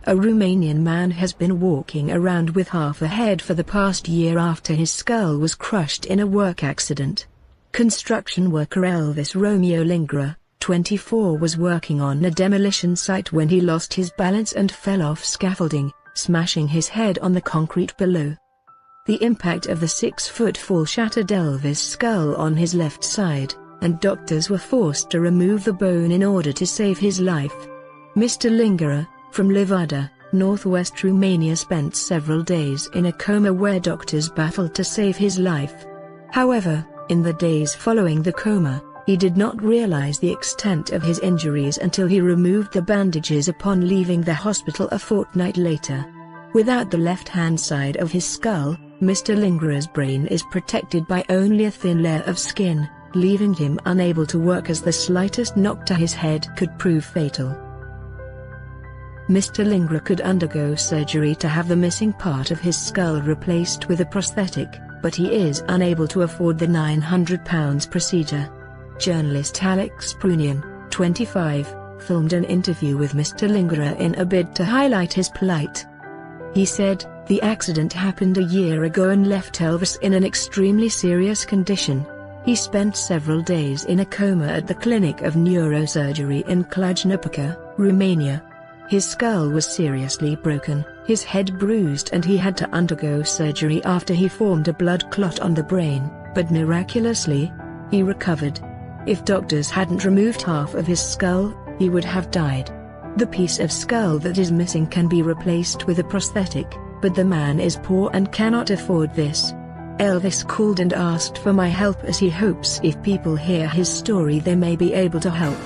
A Romanian man has been walking around with half a head for the past year after his skull was crushed in a work accident. Construction worker Elvis Romeo Lingera, 24, was working on a demolition site when he lost his balance and fell off scaffolding, smashing his head on the concrete below. The impact of the 6-foot fall shattered Elvis' skull on his left side, and doctors were forced to remove the bone in order to save his life. Mr. Lingera, from Livada, northwest Romania, spent several days in a coma where doctors battled to save his life. However, in the days following the coma, he did not realize the extent of his injuries until he removed the bandages upon leaving the hospital a fortnight later. Without the left-hand side of his skull, Mr. Lingera's brain is protected by only a thin layer of skin, leaving him unable to work as the slightest knock to his head could prove fatal. Mr. Lingera could undergo surgery to have the missing part of his skull replaced with a prosthetic, but he is unable to afford the £900 procedure. Journalist Alex Prunian, 25, filmed an interview with Mr. Lingera in a bid to highlight his plight. He said, "The accident happened a year ago and left Elvis in an extremely serious condition. He spent several days in a coma at the Clinic of Neurosurgery in Cluj-Napoca, Romania. His skull was seriously broken, his head bruised, and he had to undergo surgery after he formed a blood clot on the brain, but miraculously, he recovered. If doctors hadn't removed half of his skull, he would have died. The piece of skull that is missing can be replaced with a prosthetic, but the man is poor and cannot afford this. Elvis called and asked for my help as he hopes if people hear his story they may be able to help.